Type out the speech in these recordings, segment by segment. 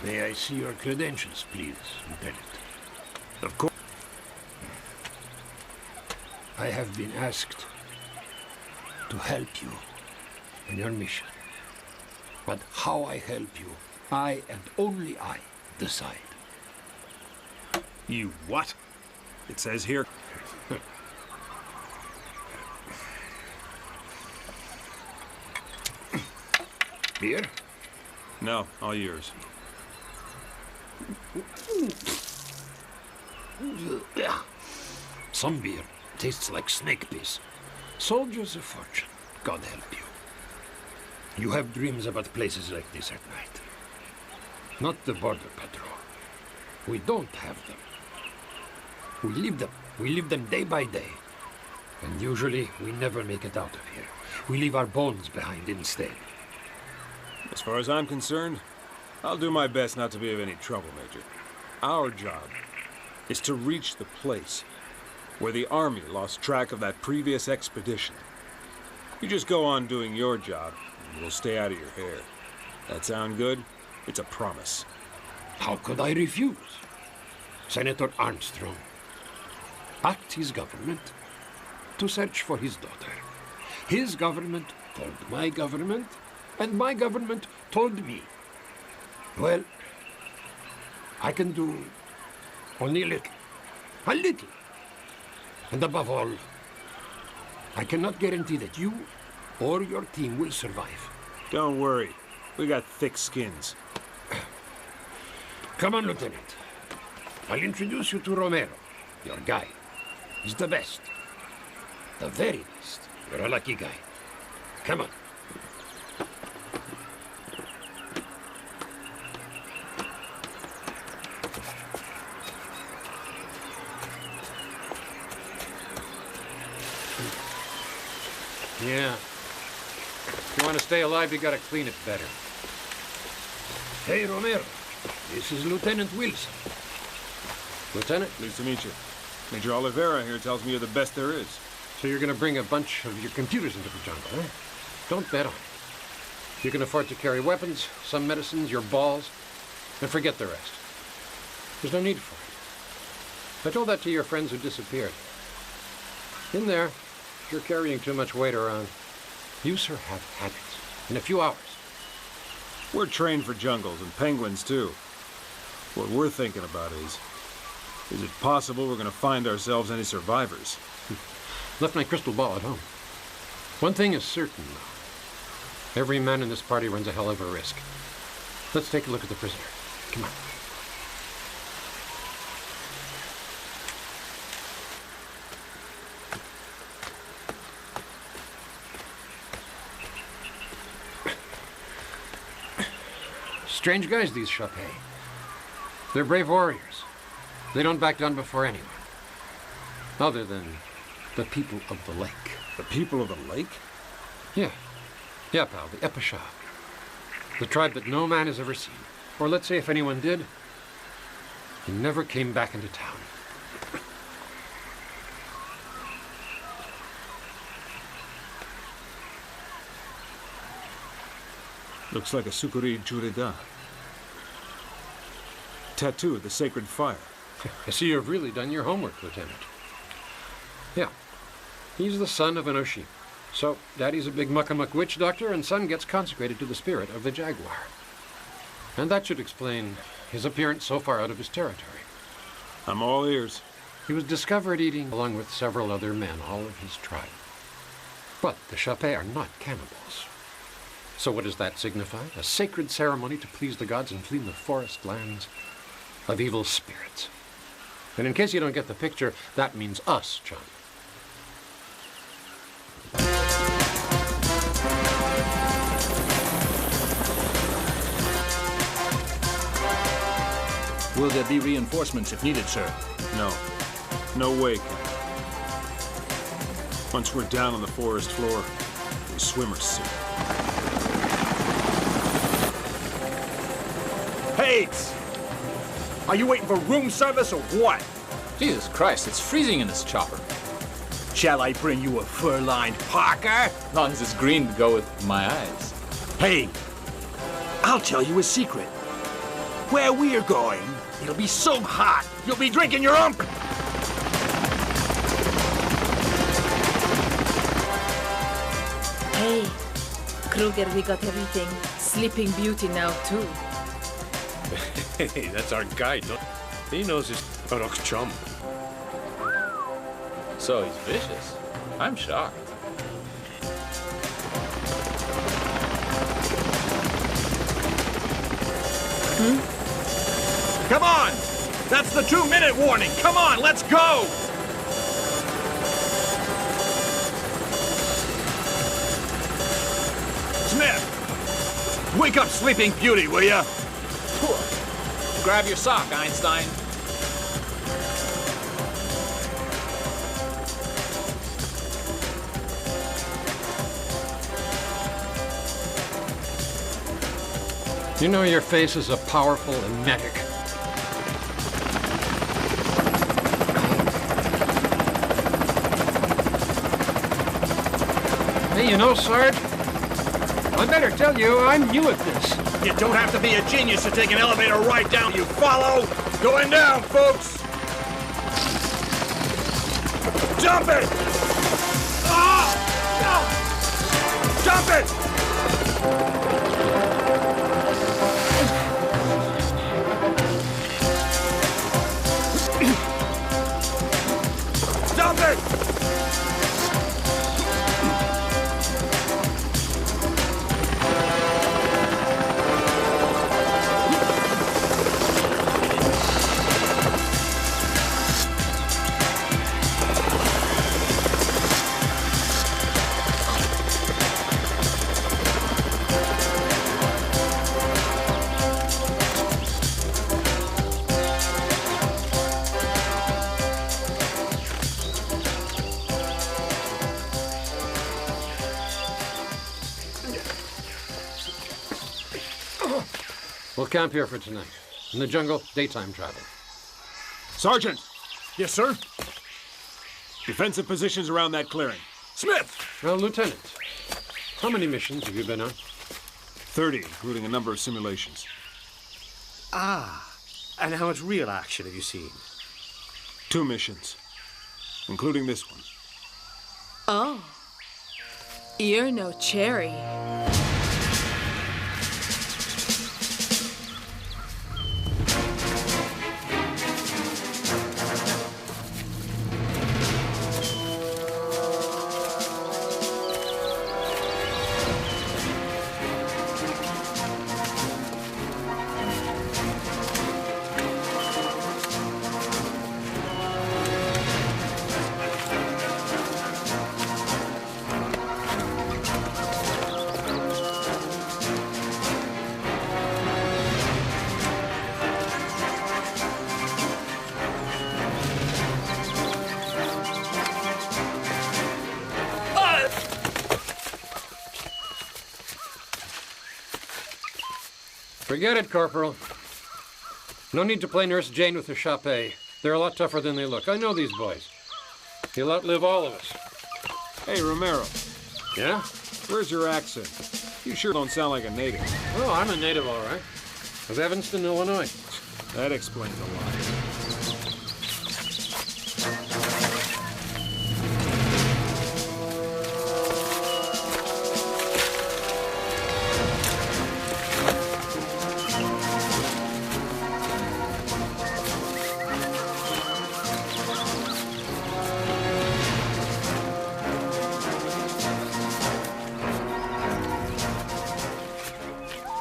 May I see your credentials, please, Lieutenant? Of course. I have been asked to help you in your mission. But how I help you, I and only I decide. You what? It says here. Beer? No, all yours. Some beer tastes like snake piss. Soldiers of fortune, God help you. You have dreams about places like this at night. Not the border patrol. We don't have them. We live them. We live them day by day. And usually we never make it out of here. We leave our bones behind instead. As far as I'm concerned, I'll do my best not to be of any trouble, Major. Our job is to reach the place where the Army lost track of that previous expedition. You just go on doing your job, and we'll stay out of your hair. That sound good? It's a promise. How could I refuse? Senator Armstrong asked his government to search for his daughter. His government told my government, and my government told me. Well, I can do only a little. A little. And above all, I cannot guarantee that you or your team will survive. Don't worry. We got thick skins. Come on, Lieutenant. I'll introduce you to Romero, your guy. He's the best. The very best. You're a lucky guy. Come on. Yeah. If you want to stay alive, you gotta clean it better. Hey, Romero. This is Lieutenant Wilson. Lieutenant? Pleased to meet you. Major Oliveira here tells me you're the best there is. So you're gonna bring a bunch of your computers into the jungle, eh? Don't bet on it. You can afford to carry weapons, some medicines, your balls, and forget the rest. There's no need for it. I told that to your friends who disappeared. In there, if you're carrying too much weight around, you, sir, have had it in a few hours. We're trained for jungles and penguins, too. What we're thinking about is it possible we're gonna find ourselves any survivors? Left my crystal ball at home. One thing is certain, though. Every man in this party runs a hell of a risk. Let's take a look at the prisoner. Come on. Strange guys, these Chappé. They're brave warriors. They don't back down before anyone. Other than the people of the lake. The people of the lake? Yeah. Yeah, pal, the Epesha. The tribe that no man has ever seen. Or let's say if anyone did, he never came back into town. Looks like a Sukuri Jurida. Tattoo of the sacred fire. I see you've really done your homework, Lieutenant. Yeah. He's the son of an Oshi. So, Daddy's a big muckamuck witch doctor, and son gets consecrated to the spirit of the jaguar. And that should explain his appearance so far out of his territory. I'm all ears. He was discovered eating along with several other men, all of his tribe. But the Chappé are not cannibals. So what does that signify? A sacred ceremony to please the gods and clean the forest lands of evil spirits. And in case you don't get the picture, that means us, John. Will there be reinforcements if needed, sir? No. No way, Captain. Once we're down on the forest floor, we swim or sink. Hey! Are you waiting for room service or what? Jesus Christ, it's freezing in this chopper. Shall I bring you a fur-lined parka? As long as it's green to go with my eyes. Hey, I'll tell you a secret. Where we're going, it'll be so hot, you'll be drinking your own... Hey, Kruger, we got everything. Sleeping Beauty now, too. Hey, that's our guide. He knows his rock chum. So he's vicious. I'm shocked. Come on! That's the 2-minute warning! Come on, let's go! Smith! Wake up Sleeping Beauty, will ya? Grab your sock, Einstein. You know your face is a powerful emetic. Hey, you know, Sarge, I better tell you, I'm new at this. You don't have to be a genius to take an elevator right down, you follow? Going down, folks! Jump it! Ah! No! Jump it! Jump it! We'll camp here for tonight. In the jungle, daytime travel. Sergeant! Yes, sir? Defensive positions around that clearing. Smith! Well, Lieutenant, how many missions have you been on? 30, including a number of simulations. Ah, and how much real action have you seen? 2 missions, including this one. Oh. You're no cherry. Forget it, Corporal. No need to play Nurse Jane with the Chappé. They're a lot tougher than they look. I know these boys. He'll outlive all of us. Hey, Romero, Yeah? where's your accent? You sure don't sound like a native. Oh, I'm a native, all right. Of Evanston, Illinois. That explains a lot.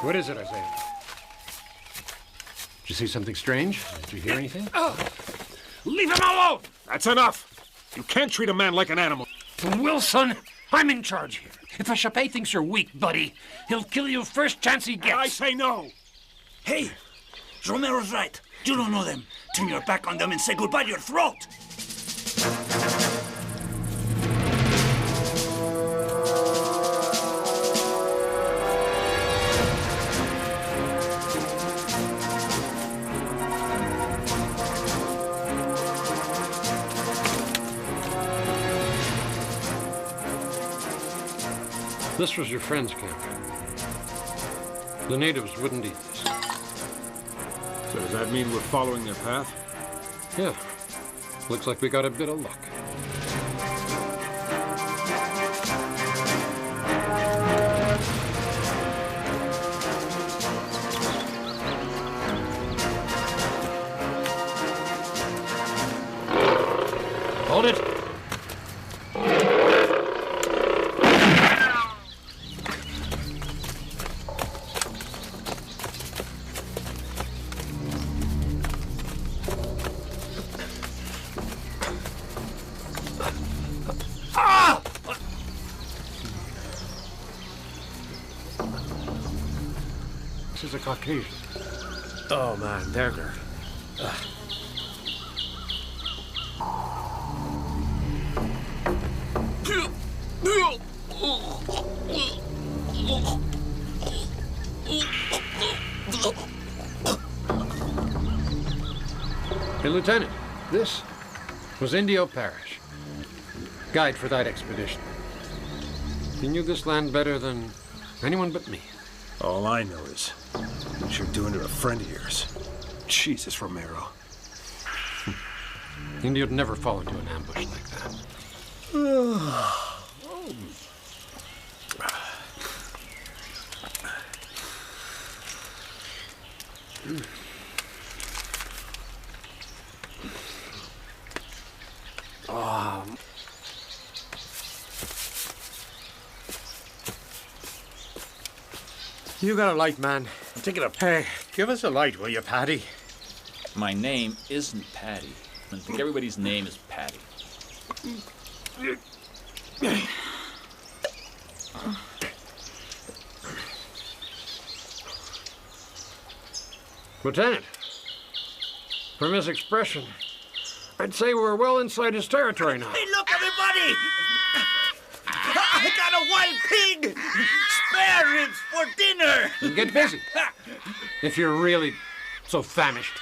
What is it, I say? Did you see something strange? Did you hear anything? Leave him alone! That's enough! You can't treat a man like an animal. Wilson, I'm in charge here. If a Chappé thinks you're weak, buddy, he'll kill you first chance he gets. I say no! Hey, Romero's right. You don't know them. Turn your back on them and say goodbye to your throat! This was your friend's camp. The natives wouldn't eat this. So does that mean we're following their path? Yeah. Looks like we got a bit of luck. Hold it! This is a Caucasian. Oh man, Berger. Hey, Lieutenant, this was Indio Parish, guide for that expedition. He knew this land better than anyone but me. All I know is what you're doing to a friend of yours. Jesus, Romero. Indio'd never fall into an ambush like that. You got a light, man. I'm taking a... Hey, give us a light, will you, Paddy? My name isn't Patty. I think everybody's name is Patty. Lieutenant, from his expression, I'd say we're well inside his territory now. Hey, look, everybody! I got a wild pig! Spare ribs for dinner! Then get busy, if you're really so famished.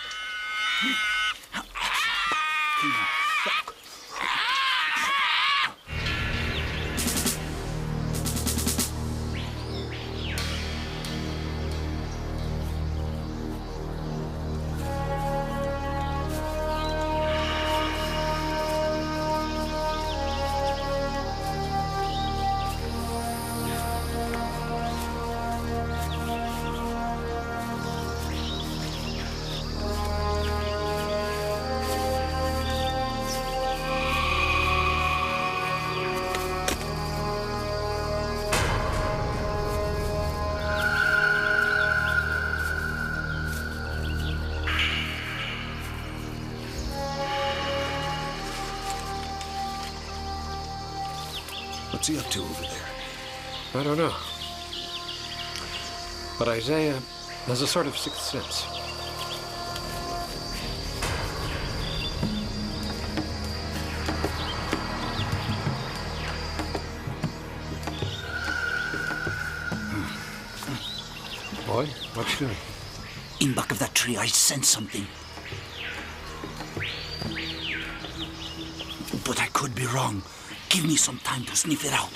What's he up to over there? I don't know. But Isaiah has a sort of sixth sense. Boy, what you doing? In back of that tree, I sense something. But I could be wrong. Give me some time to sniff it out.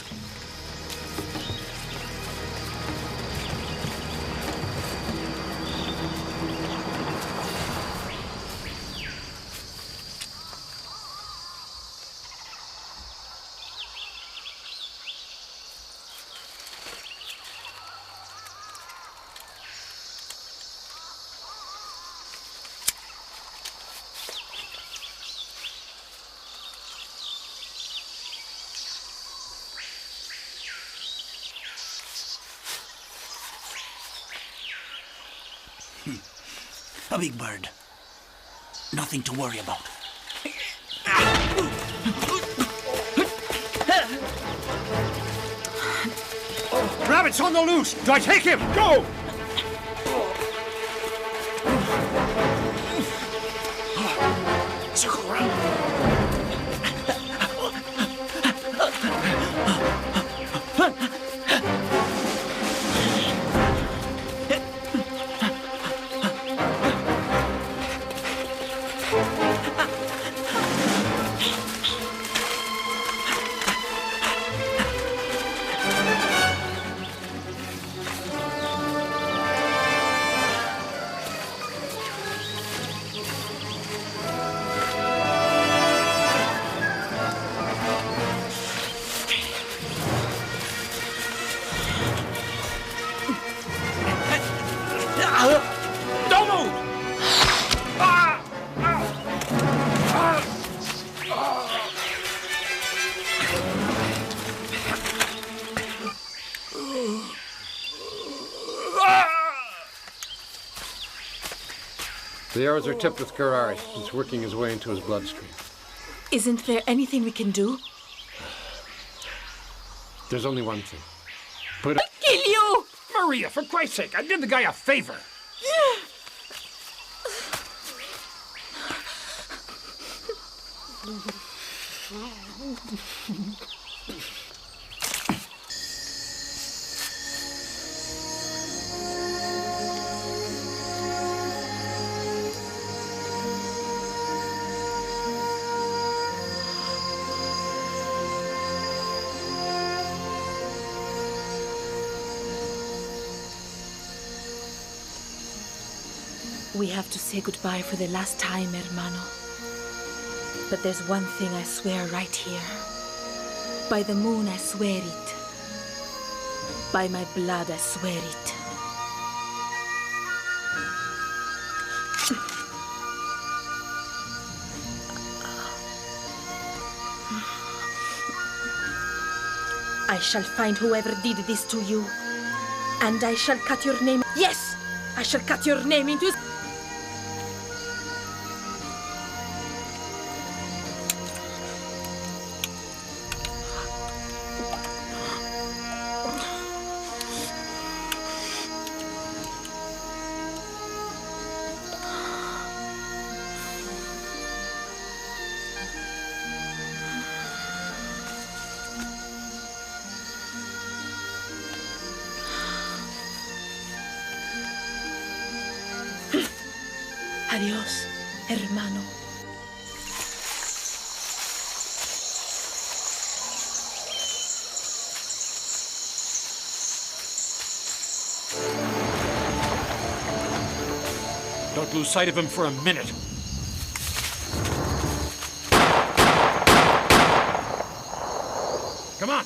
A big bird. Nothing to worry about. Rabbit's on the loose! Do I take him? Go! Circle around. Don't move! The arrows are tipped with curare. It's working his way into his bloodstream. Isn't there anything we can do? There's only one thing. Put I'll kill you! Maria, for Christ's sake, I did the guy a favor. We have to say goodbye for the last time, hermano. But there's one thing I swear right here. By the moon, I swear it. By my blood, I swear it. I shall find whoever did this to you. And I shall cut your name. Yes! I shall cut your name into... Adiós, hermano. Don't lose sight of him for a minute. Come on.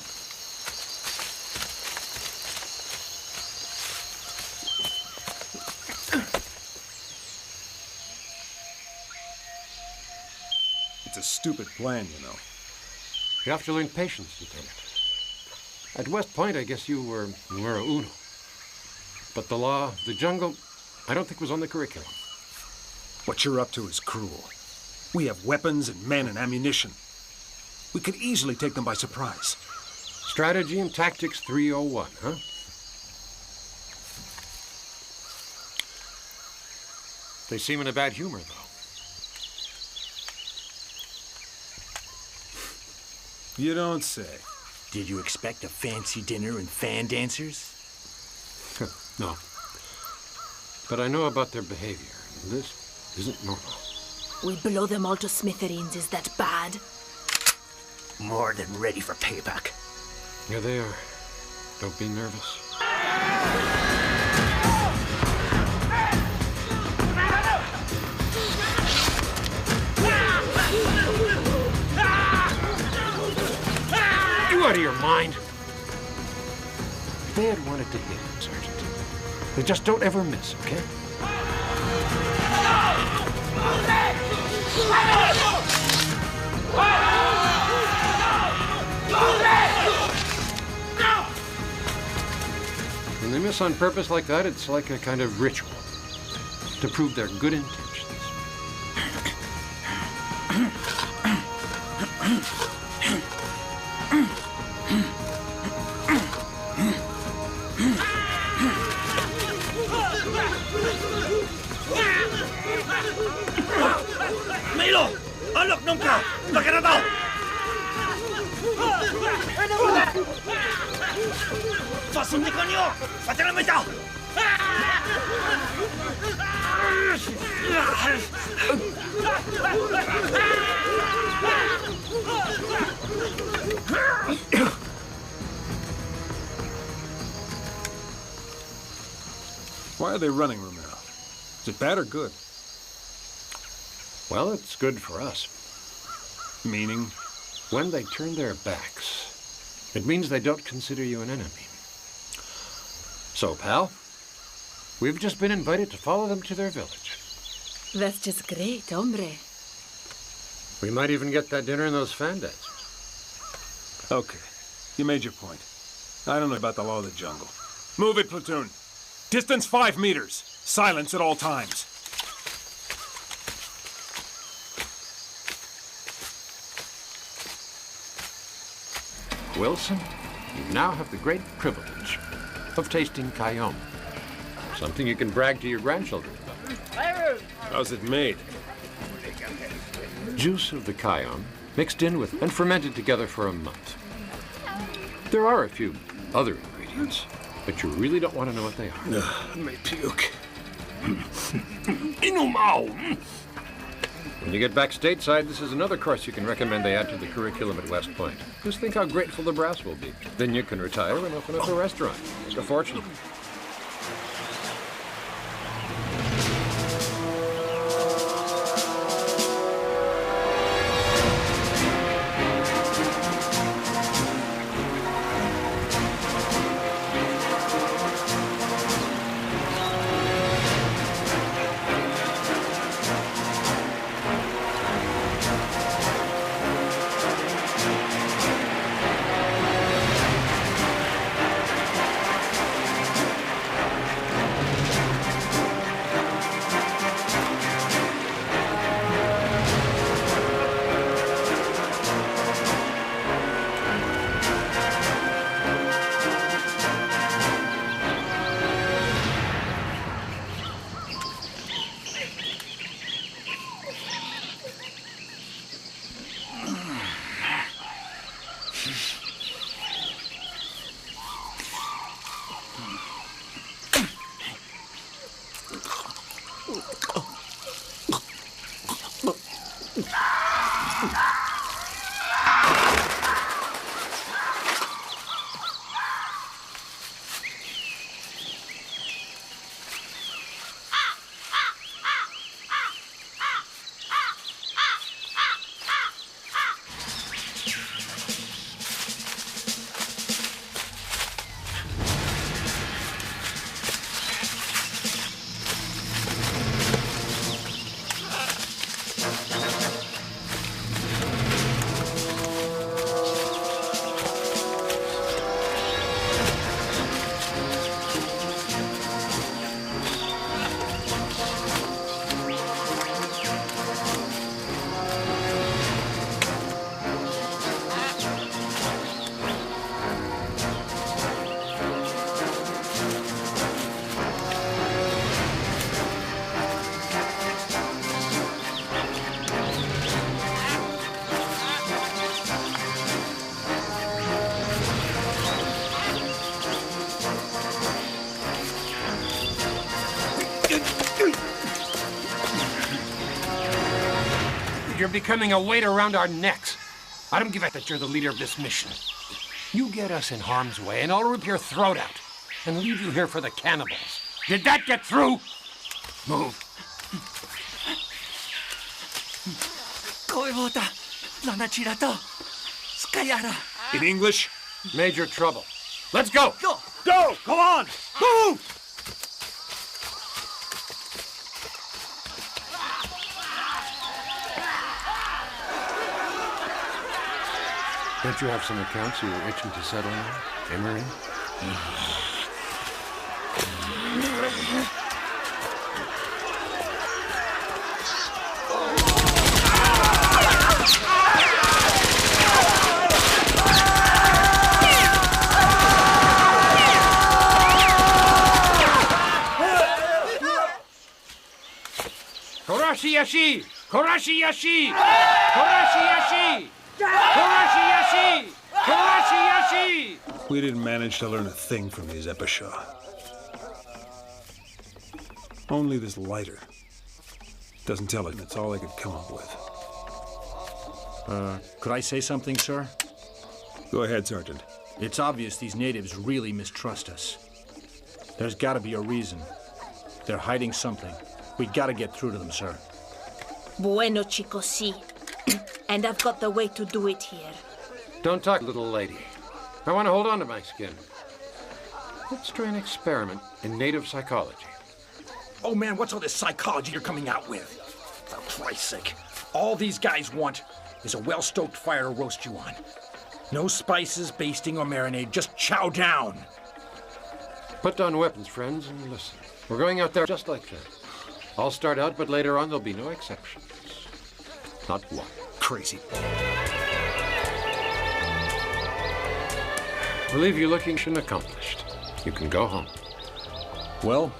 It's a stupid plan, you know. You have to learn patience, Lieutenant. At West Point, I guess you were numero uno. But the law of the jungle, I don't think was on the curriculum. What you're up to is cruel. We have weapons and men and ammunition. We could easily take them by surprise. Strategy and Tactics 301, huh? They seem in a bad humor, though. You don't say. Did you expect a fancy dinner and fan dancers? No. But I know about their behavior. This isn't normal. We blow them all to smithereens. Is that bad? More than ready for payback. Here they are. Don't be nervous. You out of your mind? If they had wanted to hit him, Sergeant, they just don't ever miss, okay? When they miss on purpose like that, it's like a kind of ritual to prove their good intentions. Milo! Unlock nunca! Pagarado! Fasun di konyo! Pati na mita! Why are they running, Romero? Is it bad or good? Well, it's good for us. Meaning? When they turn their backs, it means they don't consider you an enemy. So, pal, We've just been invited to follow them to their village. That's just great, hombre. We might even get that dinner and those fandays. Okay, you made your point. I don't know about the law of the jungle. Move it, platoon. Distance 5 meters. Silence at all times. Wilson, you now have the great privilege of tasting cayenne. Something you can brag to your grandchildren about. How's it made? Juice of the cayenne mixed in with and fermented together for a month. There are a few other ingredients, but you really don't want to know what they are. May puke. When you get back stateside, this is another course you can recommend they add to the curriculum at West Point. Just think how grateful the brass will be. Then you can retire and open up a restaurant. Make a fortune. You're becoming a weight around our necks. I don't give a that you're the leader of this mission. You get us in harm's way, and I'll rip your throat out and leave you here for the cannibals. Did that get through? Move. In English? Major trouble. Let's go. Go! Go! Go on! Move! Don't you have some accounts you were itching to settle on, Emery? Korashi yashi! Korashi yashi! Korashi yashi! Korashi yashi! Korashi yashi! We didn't manage to learn a thing from these Epesha. Only this lighter. Doesn't tell it. That's all I could come up with. Could I say something, sir? Go ahead, Sergeant. It's obvious these natives really mistrust us. There's got to be a reason. They're hiding something. We got to get through to them, sir. Bueno, chicos, sí. And I've got the way to do it here. Don't talk, little lady. I want to hold on to my skin. Let's try an experiment in native psychology. Oh, man, what's all this psychology you're coming out with? For Christ's sake. All these guys want is a well-stoked fire to roast you on. No spices, basting, or marinade. Just chow down. Put down weapons, friends, and listen. We're going out there just like that. I'll start out, but later on there'll be no exceptions. Not one. Crazy. We'll leave you looking accomplished. You can go home. Well,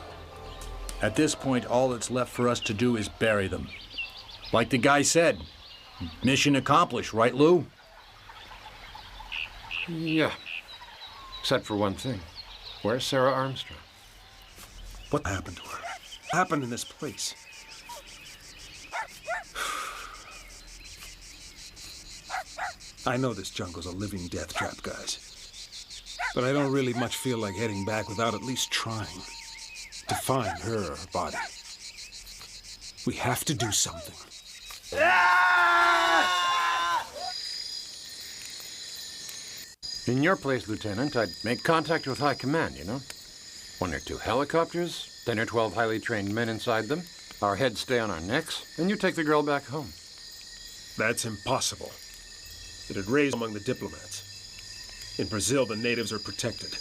at this point, all that's left for us to do is bury them. Like the guy said, mission accomplished, right, Lou? Yeah. Except for one thing. Where's Sarah Armstrong? What happened to her? What happened in this place? I know this jungle's a living death trap, guys. But I don't really much feel like heading back without at least trying to find her body. We have to do something. In your place, Lieutenant, I'd make contact with High Command, you know? 1 or 2 helicopters, 10 or 12 highly trained men inside them. Our heads stay on our necks, and you take the girl back home. That's impossible. It'd raise among the diplomats. In Brazil, the natives are protected.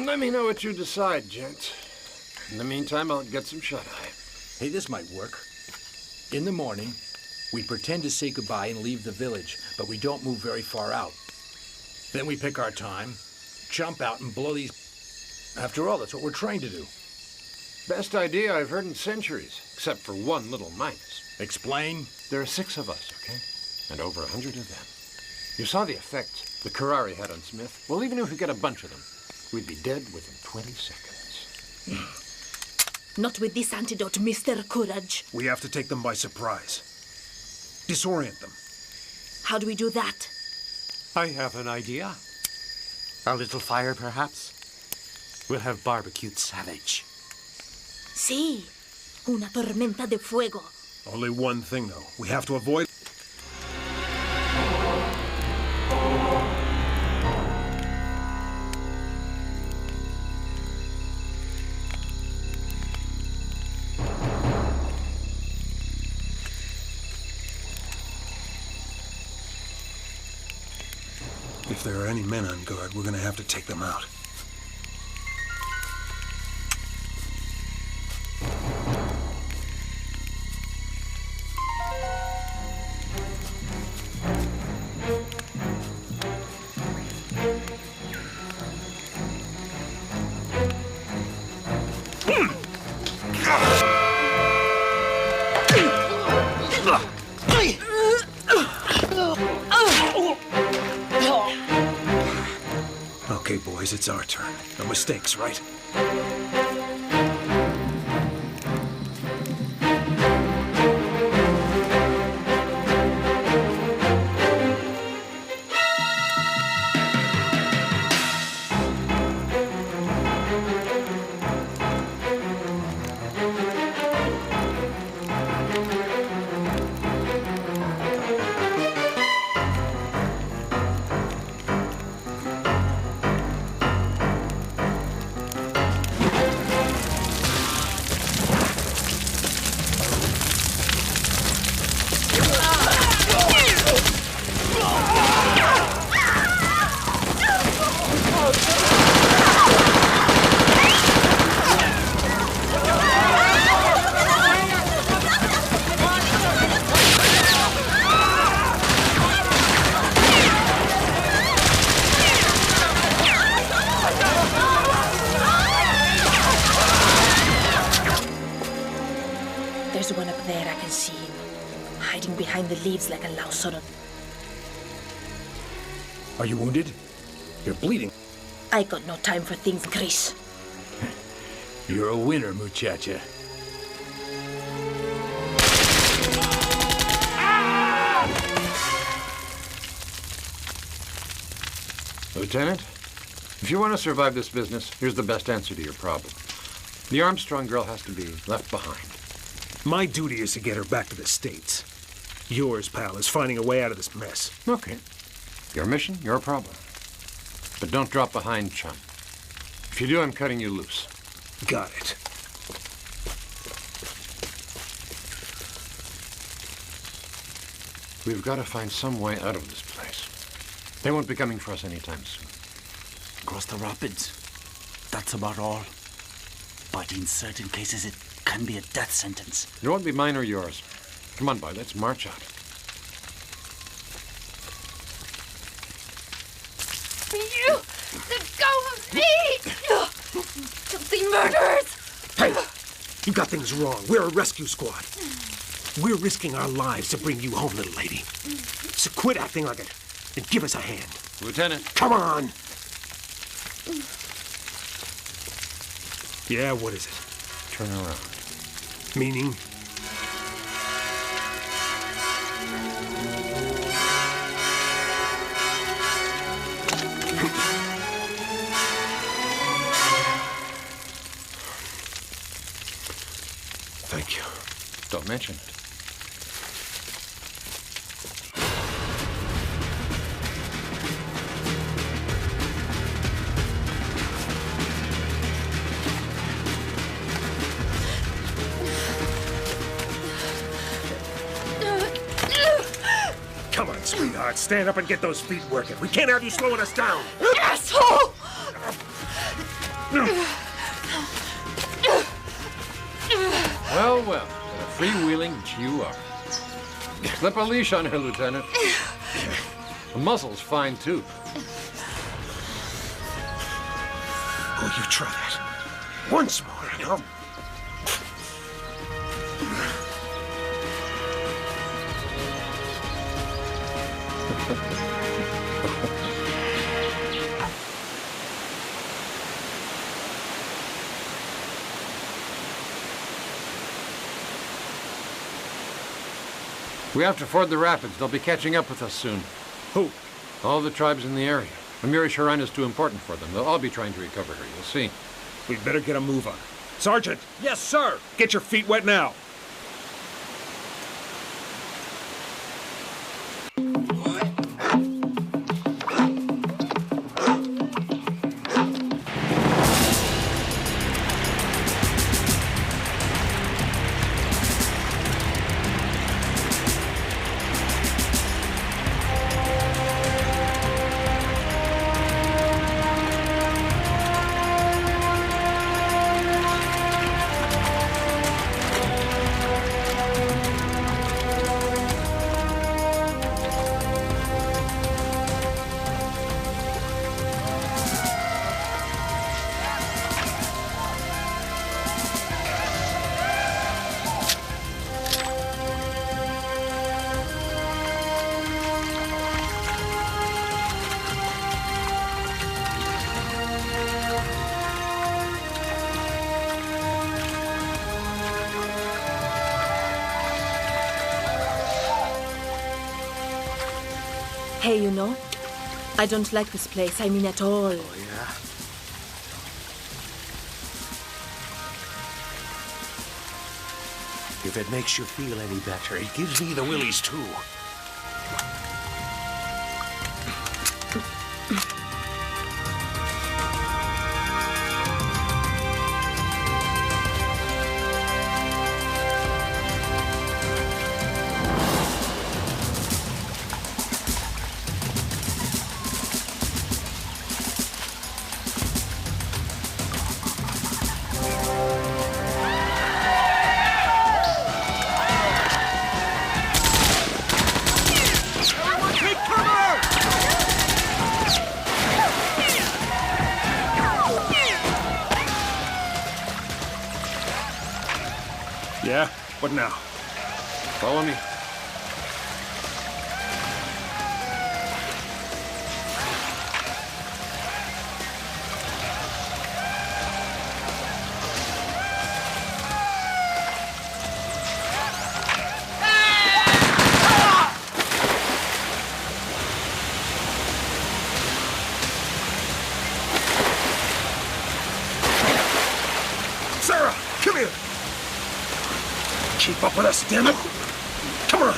Let me know what you decide, gents. In the meantime, I'll get some shut-eye. Hey, this might work. In the morning, we pretend to say goodbye and leave the village, but we don't move very far out. Then we pick our time, jump out and blow these... After all, that's what we're trained to do. Best idea I've heard in centuries, except for one little minus. Explain? There are 6 of us, okay? And over 100 of them. You saw the effect the Carrari had on Smith. Well, even if we get a bunch of them, we'd be dead within 20 seconds. Not with this antidote, Mr. Courage. We have to take them by surprise. Disorient them. How do we do that? I have an idea. A little fire, perhaps? We'll have barbecued savage. Sí, una tormenta de fuego. Only one thing, though. We have to avoid... If there are any men on guard, we're gonna have to take them out. Okay, boys, it's our turn. No mistakes, right? There's one up there, I can see him. Hiding behind the leaves like a louse on a... Are you wounded? You're bleeding. I got no time for things, Chris. You're a winner, muchacha. Lieutenant, if you want to survive this business, here's the best answer to your problem. The Armstrong girl has to be left behind. My duty is to get her back to the States. Yours, pal, is finding a way out of this mess. Okay. Your mission, your problem. But don't drop behind, chum. If you do, I'm cutting you loose. Got it. We've got to find some way out of this place. They won't be coming for us anytime soon. Cross the rapids. That's about all. But in certain cases, it can be a death sentence. It won't be mine or yours. Come on, boy, let's march out. You! Let go of me! Filthy murderers! Hey! You got things wrong. We're a rescue squad. We're risking our lives to bring you home, little lady. So quit acting like it and give us a hand. Lieutenant. Come on! Yeah, what is it? Turn around. Meaning? Thank you. Don't mention it. Come on, sweetheart. Stand up and get those feet working. We can't have you slowing us down. Asshole! Well, well, what a freewheeling you are. Slip a leash on her, Lieutenant. The muscle's fine, too. Oh, you try that. Once more, and I'll... We have to ford the rapids. They'll be catching up with us soon. Who? All the tribes in the area. Amiri Sharan is too important for them. They'll all be trying to recover her. You'll see. We'd better get a move on. Sergeant, Yes, sir. get your feet wet now. Hey, you know, I don't like this place. I mean, at all. Oh, yeah? If it makes you feel any better, it gives me the willies, too. Yeah? What now? Follow me. Sarah, come here! Keep up with us, damn it! Come on!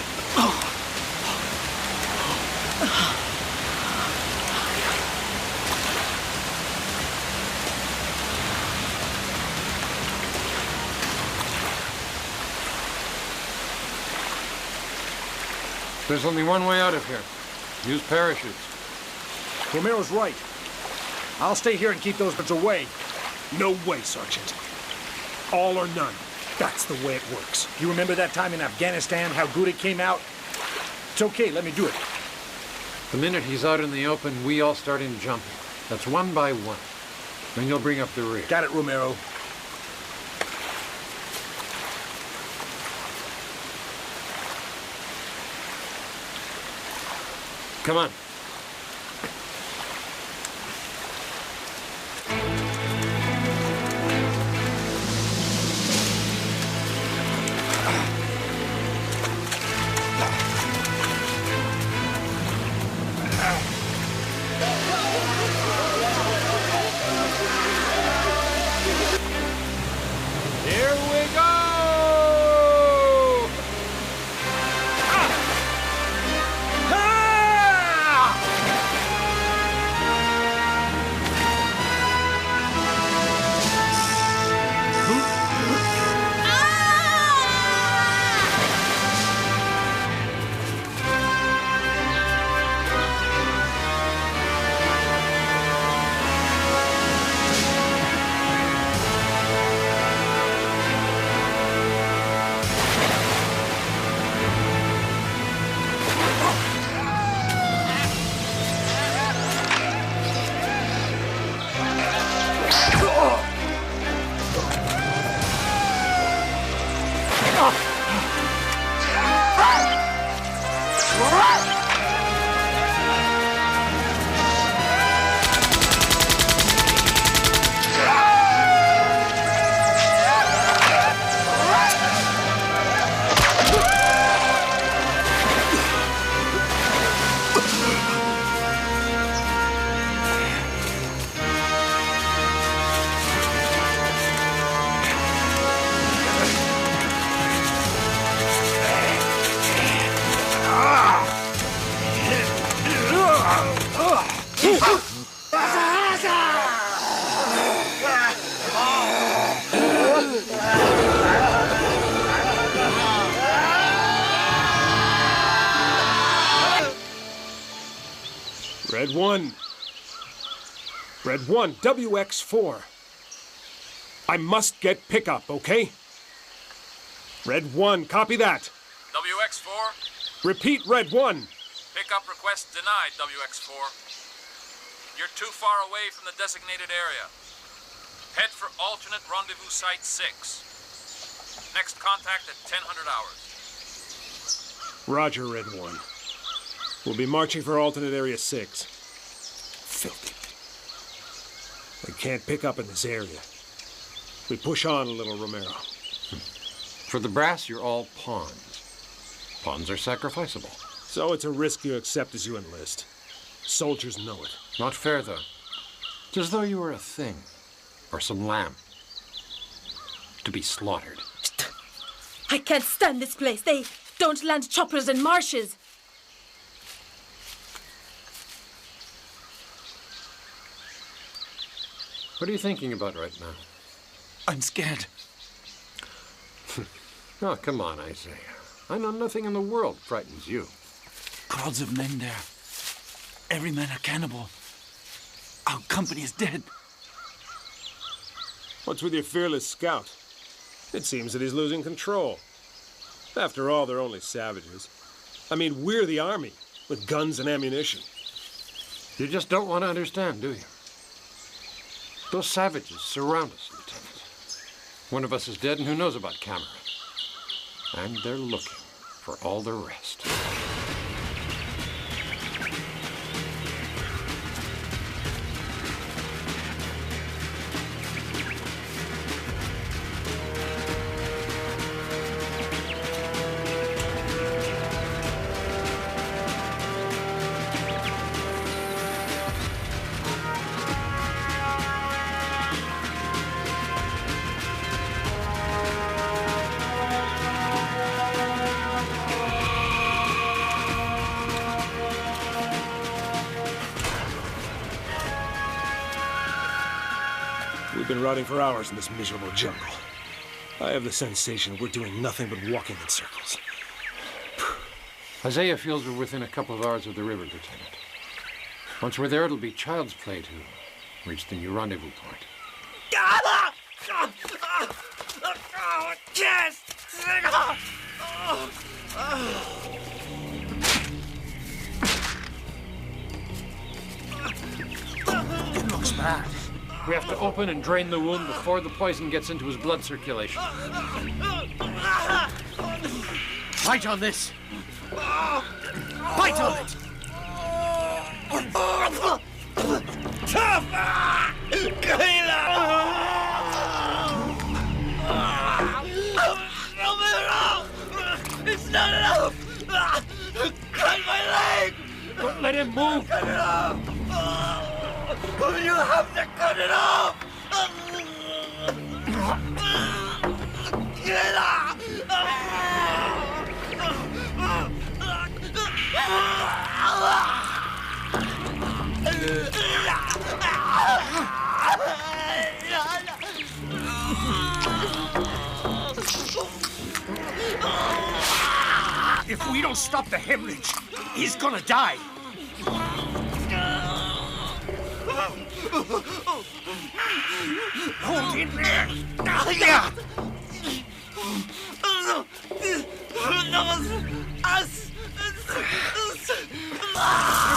There's only one way out of here. Use parachutes. Romero's right. I'll stay here and keep those birds away. No way, Sergeant. All or none. That's the way it works. You remember that time in Afghanistan, how good it came out? It's okay, let me do it. The minute he's out in the open, we all start in jumping. That's one by one. Then you'll bring up the rear. Got it, Romero. Come on. Here we go! Red 1. Red 1, WX4. I must get pickup, okay? Red 1, copy that. WX4, Repeat, Red 1. pickup request denied, WX4. You're too far away from the designated area. Head for alternate rendezvous site 6. Next contact at 1000 hours. Roger, Red 1. We'll be marching for alternate area 6. Filthy. We can't pick up in this area. We push on a little, Romero. For the brass, you're all pawns. Pawns are sacrificable. So it's a risk you accept as you enlist. Soldiers know it. Not fair, though. It's as though you were a thing. Or some lamb. To be slaughtered. I can't stand this place. They don't land choppers in marshes. What are you thinking about right now? I'm scared. Oh, come on, Isaiah. I know nothing in the world frightens you. Crowds of men there. Every man a cannibal. Our company is dead. What's with your fearless scout? It seems that he's losing control. After all, they're only savages. I mean, we're the army, with guns and ammunition. You just don't want to understand, do you? Those savages surround us, Lieutenant. One of us is dead, and who knows about Cameron? And they're looking for all the rest. We've been routing for hours in this miserable jungle. I have the sensation we're doing nothing but walking in circles. Isaiah feels we're within a couple of hours of the river, Lieutenant. Once we're there, it'll be child's play to reach the new rendezvous point. Yes! It looks bad. We have to open and drain the wound before the poison gets into his blood circulation. Bite on this! Bite on it! It's not enough! Cut my leg! Don't let him move! Cut it off! You have to cut it off! Get it off! If we don't stop the hemorrhage, he's gonna die. Hold in there. Yeah.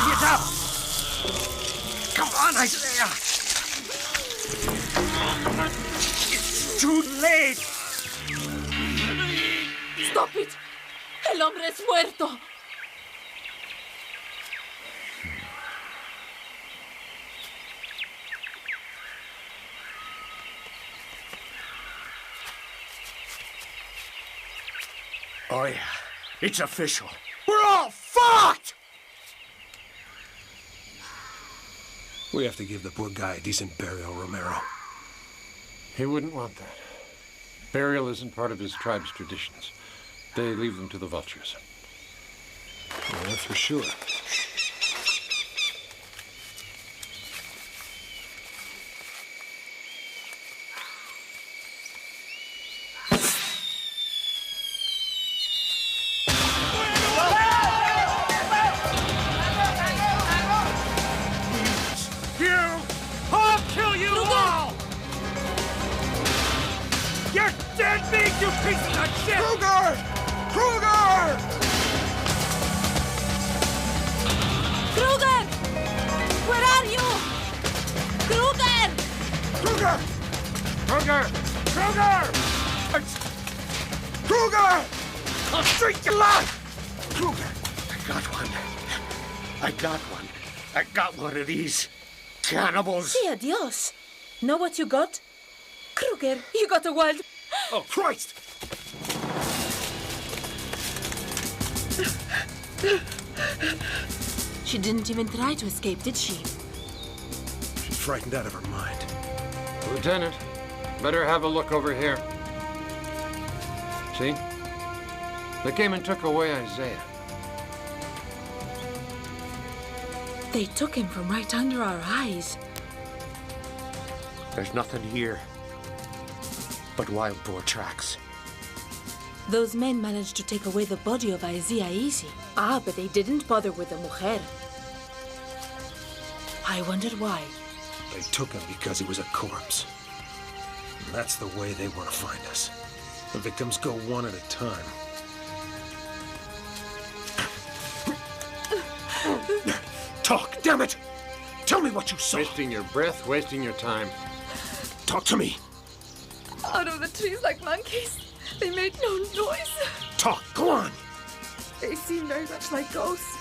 Get up. Come on, Isaiah. It's too late. Stop it! El hombre es muerto! Oh, yeah. It's official. We're all fucked! We have to give the poor guy a decent burial, Romero. He wouldn't want that. Burial isn't part of his tribe's traditions. They leave them to the vultures. Yeah, for sure. I'll kill you all! You're dead meat, you pieces of shit! Kruger! Kruger! Kruger! Where are you? Kruger! Kruger! Kruger! Kruger! Kruger! I'll drink your blood! Kruger, I got one. I got one of these cannibals. Sea Dios. Know what you got? Kruger, you got a wild... Oh, Christ! She didn't even try to escape, did she? She's frightened out of her mind. Lieutenant, better have a look over here. See? They came and took away Isaiah. They took him from right under our eyes. There's nothing here but wild boar tracks. Those men managed to take away the body of Isaiah easy. Ah, but they didn't bother with the mujer. I wondered why. They took him because he was a corpse. And that's the way they want to find us. The victims go one at a time. Talk, damn it! Tell me what you saw! Wasting your breath, wasting your time. Talk to me! Out of the trees like monkeys. They made no noise. Talk, go on! They seemed very much like ghosts.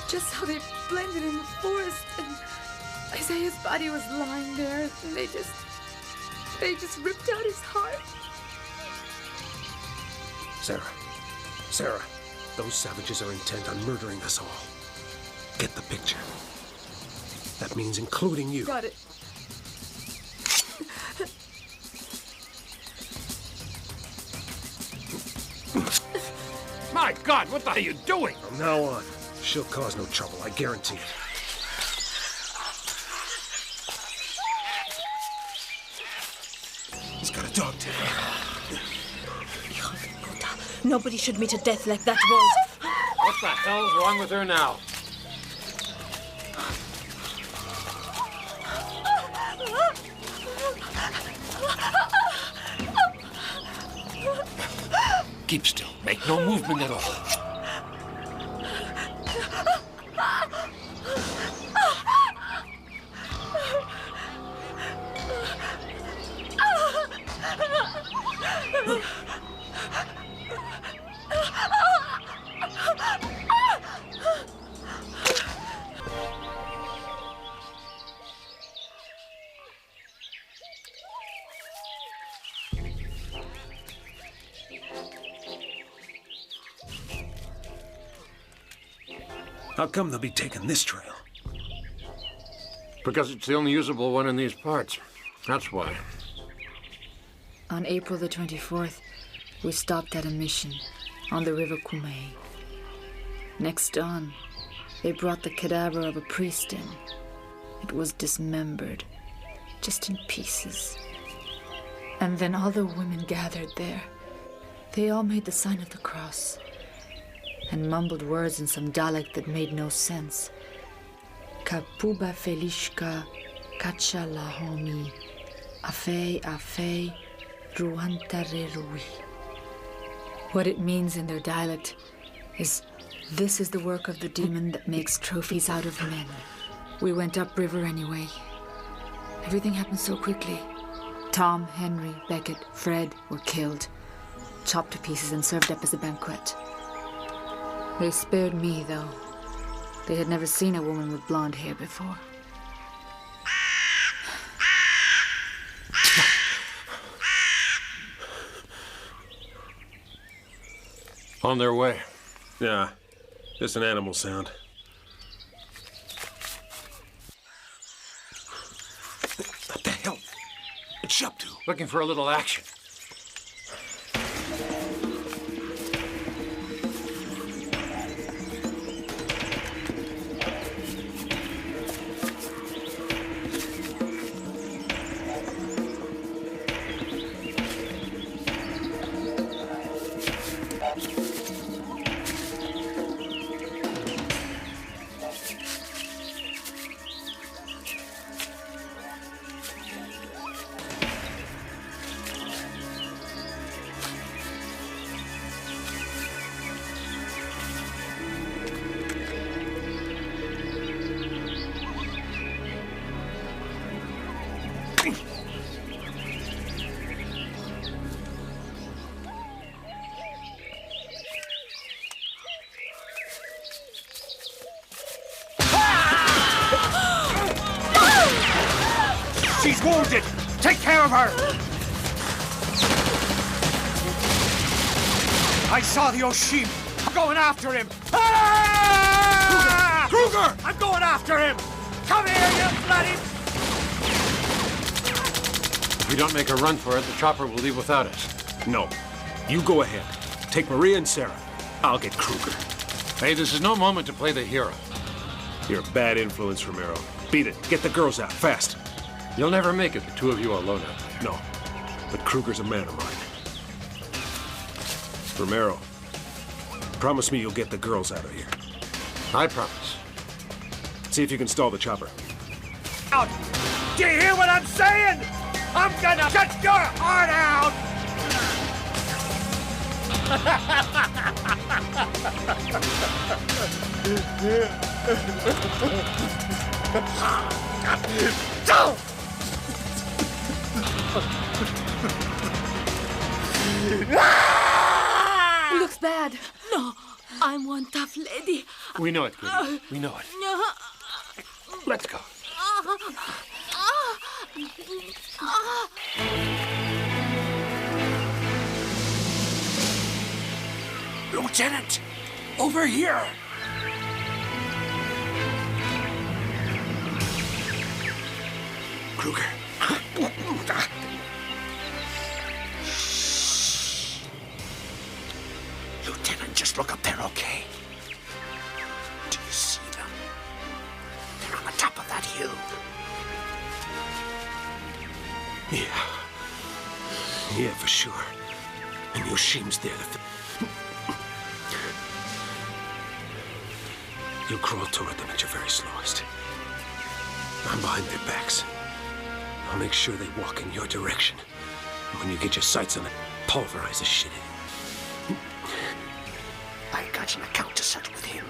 Just how they blended in the forest, and Isaiah's body was lying there, and they just ripped out his heart. Sarah, those savages are intent on murdering us all. Get the picture. That means including you. Got it. My God, what are you doing? From now on, she'll cause no trouble, I guarantee it. He's got a dog tail. Nobody should meet a death like that, boys. What the hell's wrong with her now? Keep still. Make no movement at all. How come they'll be taking this trail? Because it's the only usable one in these parts. That's why. On April the 24th, we stopped at a mission on the river Kumei. Next dawn, they brought the cadaver of a priest in. It was dismembered, just in pieces. And then all the women gathered there. They all made the sign of the cross and mumbled words in some dialect that made no sense. Kapuba felishka kacha lahomi afei ruantare rui. What it means in their dialect is, this is the work of the demon that makes trophies out of men. We went upriver anyway. Everything happened so quickly. Tom, Henry, Beckett, Fred were killed, chopped to pieces and served up as a banquet. They spared me, though. They had never seen a woman with blonde hair before. On their way. Yeah, just an animal sound. What the hell? What's she up to? Looking for a little action. She's wounded! Take care of her! I saw the Oshim! I'm going after him! Ah! Kruger! I'm going after him! Come here, you bloody... If we don't make a run for it, the chopper will leave without us. No. You go ahead. Take Maria and Sarah. I'll get Kruger. Hey, this is no moment to play the hero. You're a bad influence, Romero. Beat it. Get the girls out, fast. You'll never make it, the two of you alone out there. No, but Kruger's a man of mine. Romero, promise me you'll get the girls out of here. I promise. See if you can stall the chopper. Out! Do you hear what I'm saying? I'm gonna cut your heart out! Don't! Looks bad. No, I'm one tough lady. We know it, Goody. We know it. Let's go. Lieutenant! Over here! Kruger. Lieutenant, just look up there, okay? Do you see them? They're on the top of that hill. Yeah, for sure. And Yoshim's there to... You crawl toward them at your very slowest. I'm behind their backs. I'll make sure they walk in your direction. And when you get your sights on them, pulverize the shit in. I got an account to settle with him.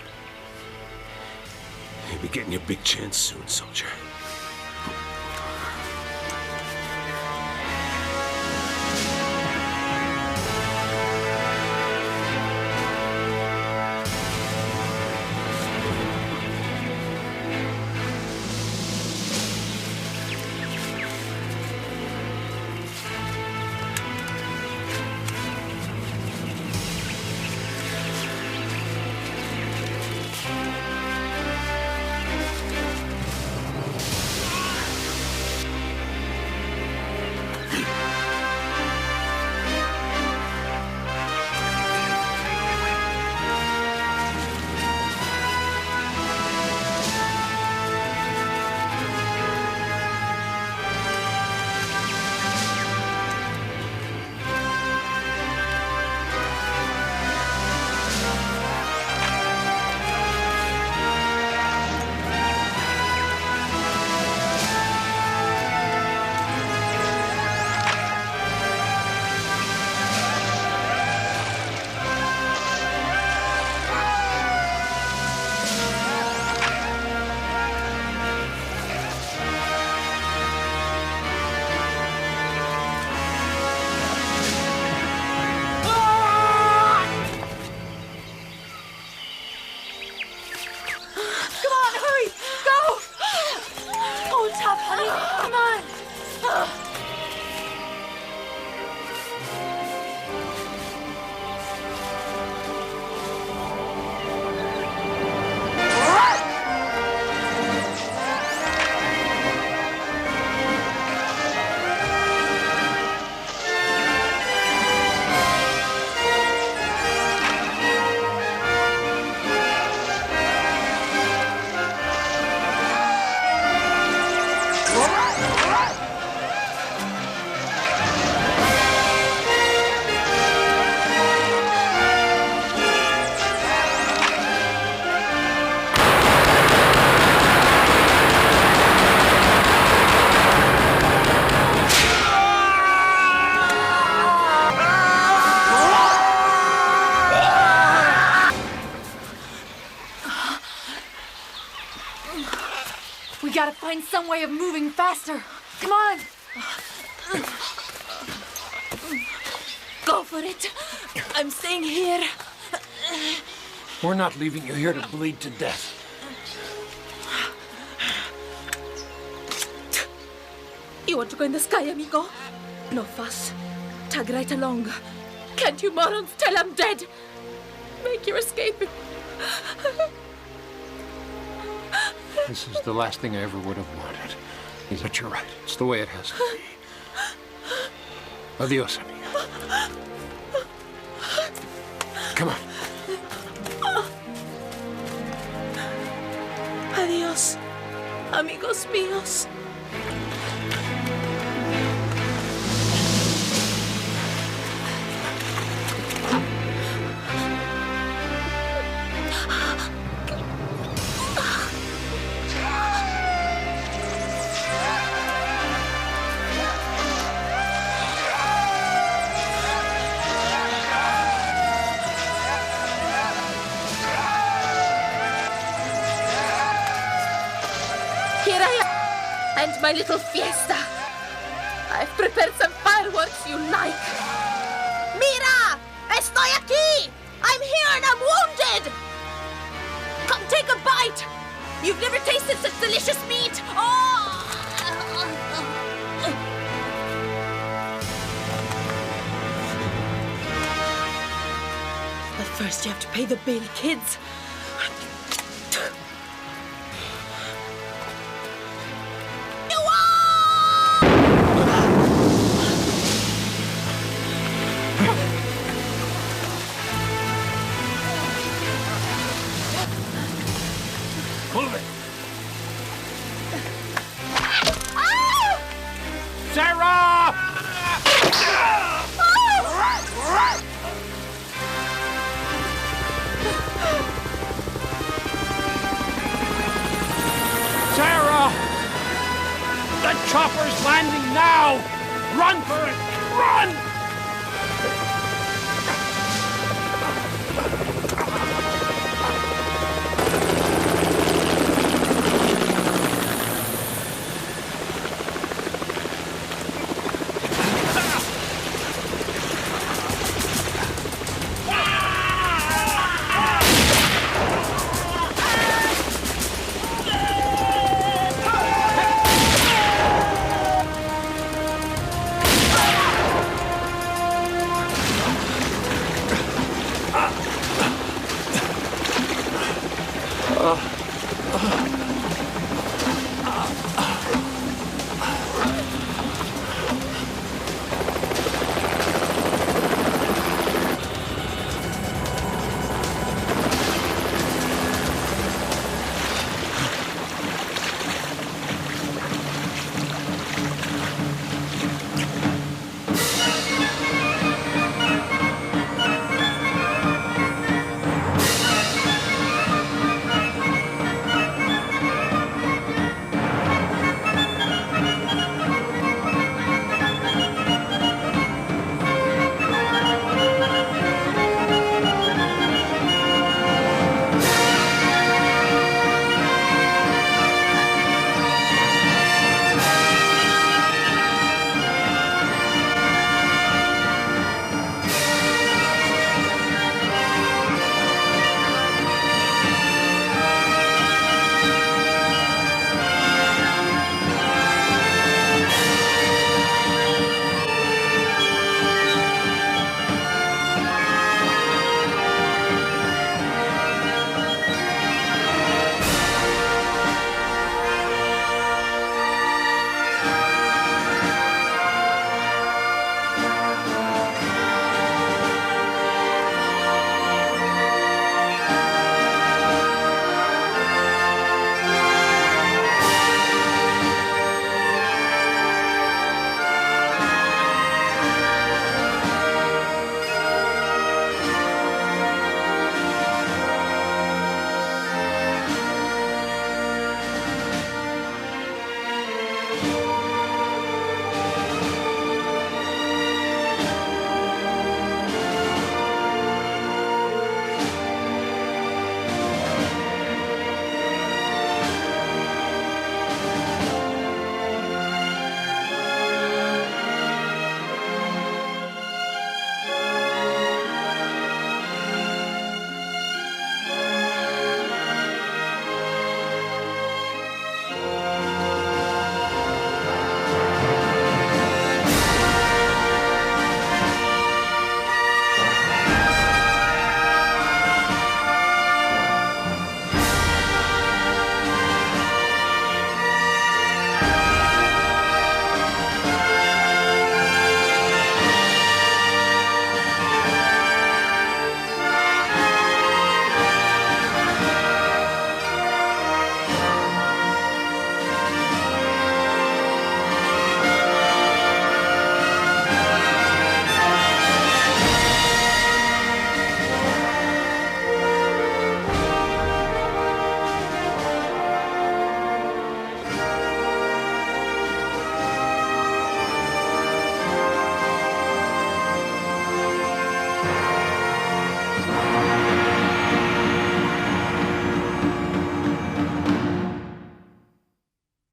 You'll be getting your big chance soon, soldier. Gotta find some way of moving faster. Come on. Go for it. I'm staying here. We're not leaving you here to bleed to death. You want to go in the sky, amigo? No fuss. Tag right along. Can't you morons tell I'm dead? Make your escape. This is the last thing I ever would have wanted. But you're right. It's the way it has to be. Adios, amigo. Come on. Adios, amigos míos. And my little fiesta. I've prepared some fireworks you like. Mira! Estoy aquí! I'm here and I'm wounded! Come take a bite! You've never tasted such delicious meat! Oh! But first you have to pay the bill, kids. The chopper's landing now! Run for it! Run!